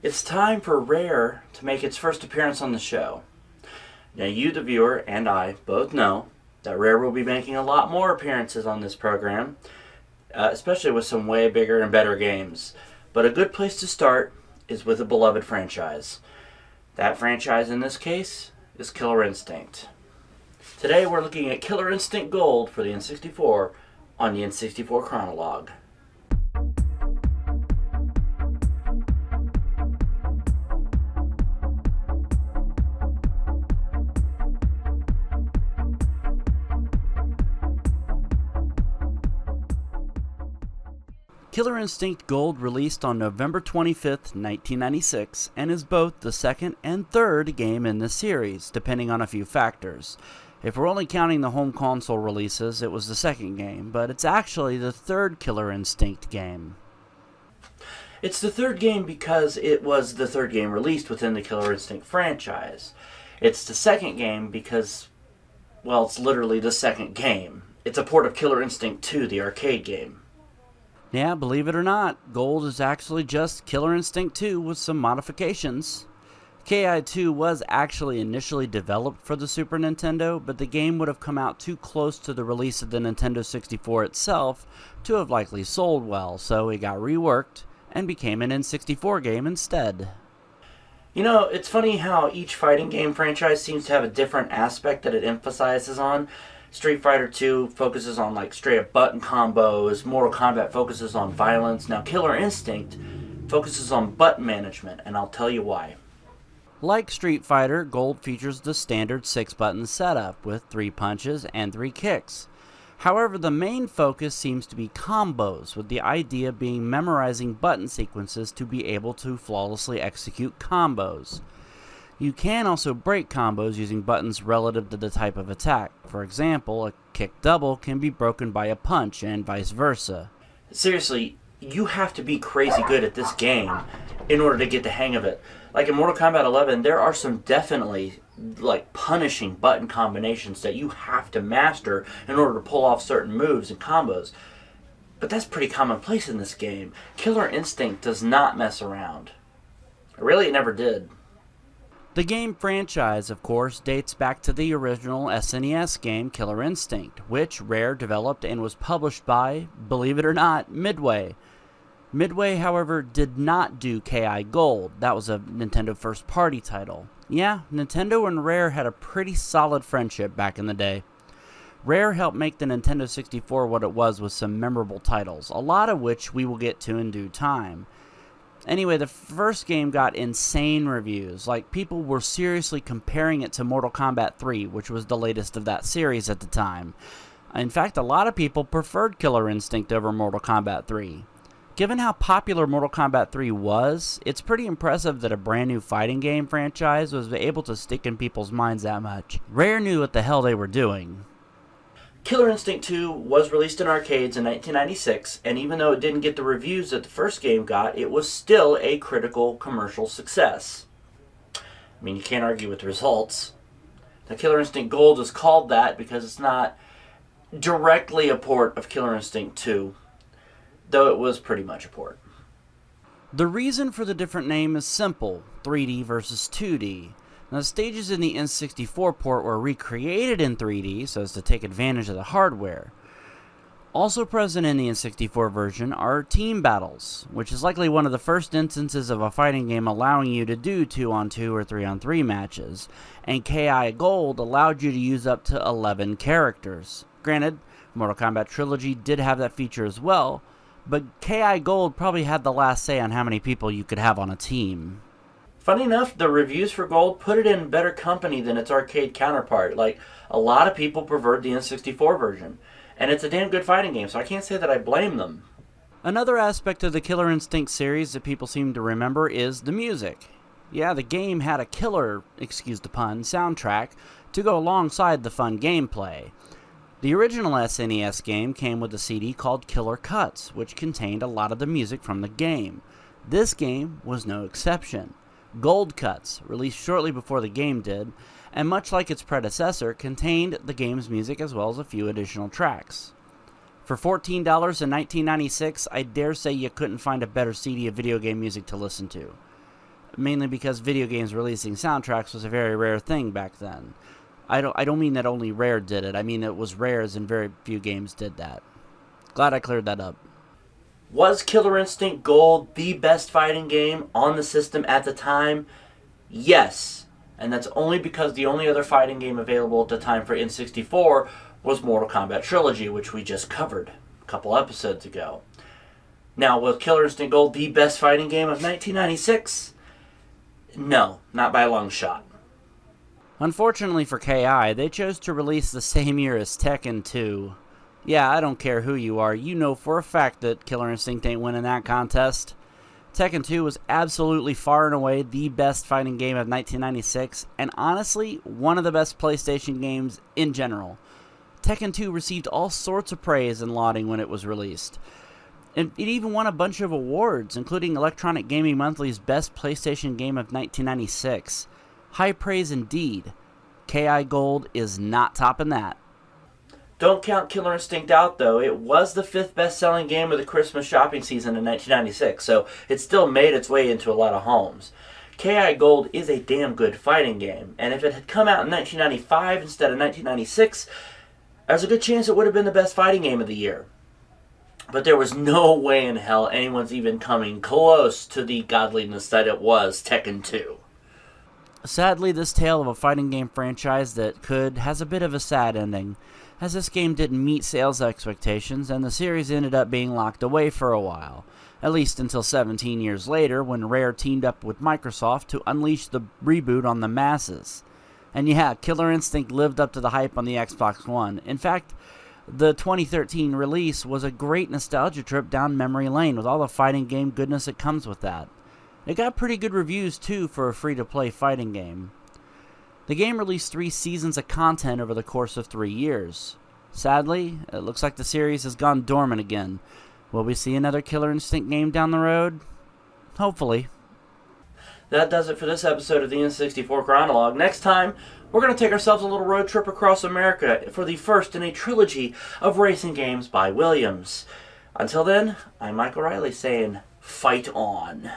It's time for Rare to make its first appearance on the show. Now you, the viewer, and I both know that Rare will be making a lot more appearances on this program, especially with some way bigger and better games. But a good place to start is with a beloved franchise. That franchise in this case is Killer Instinct. Today we're looking at Killer Instinct Gold for the N64 on the N64 Chronologue. Killer Instinct Gold released on November 25th, 1996, and is both the second and third game in the series, depending on a few factors. If we're only counting the home console releases, it was the second game, but it's actually the third Killer Instinct game. It's the third game because it was the third game released within the Killer Instinct franchise. It's the second game because, well, it's literally the second game. It's a port of Killer Instinct 2, the arcade game. Yeah, believe it or not, Gold is actually just Killer Instinct 2 with some modifications. KI2 was actually initially developed for the Super Nintendo, but the game would have come out too close to the release of the Nintendo 64 itself to have likely sold well, so it got reworked and became an N64 game instead. You know, it's funny how each fighting game franchise seems to have a different aspect that it emphasizes on. Street Fighter 2 focuses on like straight up button combos, Mortal Kombat focuses on violence. Now Killer Instinct focuses on button management, and I'll tell you why. Like Street Fighter, Gold features the standard 6-button setup with 3 punches and 3 kicks. However, the main focus seems to be combos, with the idea being memorizing button sequences to be able to flawlessly execute combos. You can also break combos using buttons relative to the type of attack. For example, a kick double can be broken by a punch and vice versa. Seriously, you have to be crazy good at this game in order to get the hang of it. Like in Mortal Kombat 11, there are some definitely punishing button combinations that you have to master in order to pull off certain moves and combos. But that's pretty commonplace in this game. Killer Instinct does not mess around. Really, it never did. The game franchise, of course, dates back to the original SNES game Killer Instinct, which Rare developed and was published by, believe it or not, Midway. Midway, however, did not do KI Gold. That was a Nintendo first-party title. Yeah, Nintendo and Rare had a pretty solid friendship back in the day. Rare helped make the Nintendo 64 what it was with some memorable titles, a lot of which we will get to in due time. Anyway, the first game got insane reviews. Like, people were seriously comparing it to Mortal Kombat 3, which was the latest of that series at the time. In fact, a lot of people preferred Killer Instinct over Mortal Kombat 3. Given how popular Mortal Kombat 3 was, it's pretty impressive that a brand new fighting game franchise was able to stick in people's minds that much. Rare knew what the hell they were doing. Killer Instinct 2 was released in arcades in 1996, and even though it didn't get the reviews that the first game got, it was still a critical commercial success. I mean, you can't argue with the results. The Killer Instinct Gold is called that because it's not directly a port of Killer Instinct 2, though it was pretty much a port. The reason for the different name is simple: 3D versus 2D. Now, the stages in the N64 port were recreated in 3D so as to take advantage of the hardware. Also present in the N64 version are team battles, which is likely one of the first instances of a fighting game allowing you to do 2-on-2 or 3-on-3 matches, and KI Gold allowed you to use up to 11 characters. Granted, Mortal Kombat Trilogy did have that feature as well, but KI Gold probably had the last say on how many people you could have on a team. Funny enough, the reviews for Gold put it in better company than its arcade counterpart. Like, a lot of people preferred the N64 version. And it's a damn good fighting game, so I can't say that I blame them. Another aspect of the Killer Instinct series that people seem to remember is the music. Yeah, the game had a killer, excuse the pun, soundtrack to go alongside the fun gameplay. The original SNES game came with a CD called Killer Cuts, which contained a lot of the music from the game. This game was no exception. Gold Cuts, released shortly before the game did, and much like its predecessor, contained the game's music as well as a few additional tracks. For $14 in 1996, I dare say you couldn't find a better CD of video game music to listen to. mainly because video games releasing soundtracks was a very rare thing back then. I don't mean that only Rare did it. I mean it was rare, and very few games did that. Glad I cleared that up. Was Killer Instinct Gold the best fighting game on the system at the time? Yes. And that's only because the only other fighting game available at the time for N64 was Mortal Kombat Trilogy, which we just covered a couple episodes ago. Now, was Killer Instinct Gold the best fighting game of 1996? No, not by a long shot. Unfortunately for KI, they chose to release the same year as Tekken 2. Yeah, I don't care who you are, you know for a fact that Killer Instinct ain't winning that contest. Tekken 2 was absolutely far and away the best fighting game of 1996, and honestly, one of the best PlayStation games in general. Tekken 2 received all sorts of praise and lauding when it was released. And it even won a bunch of awards, including Electronic Gaming Monthly's Best PlayStation Game of 1996. High praise indeed. KI Gold is not topping that. Don't count Killer Instinct out, though. It was the 5th best-selling game of the Christmas shopping season in 1996, so it still made its way into a lot of homes. KI Gold is a damn good fighting game, and if it had come out in 1995 instead of 1996, there's a good chance it would have been the best fighting game of the year. But there was no way in hell anyone's even coming close to the godliness that it was Tekken 2. Sadly, this tale of a fighting game franchise that has a bit of a sad ending, as this game didn't meet sales expectations and the series ended up being locked away for a while, at least until 17 years later when Rare teamed up with Microsoft to unleash the reboot on the masses. And yeah, Killer Instinct lived up to the hype on the Xbox One. In fact, the 2013 release was a great nostalgia trip down memory lane with all the fighting game goodness that comes with that. It got pretty good reviews too for a free-to-play fighting game. The game released 3 seasons of content over the course of 3 years. Sadly, it looks like the series has gone dormant again. Will we see another Killer Instinct game down the road? Hopefully. That does it for this episode of the N64 Chronologue. Next time, we're going to take ourselves a little road trip across America for the first in a trilogy of racing games by Williams. Until then, I'm Michael Riley saying, fight on.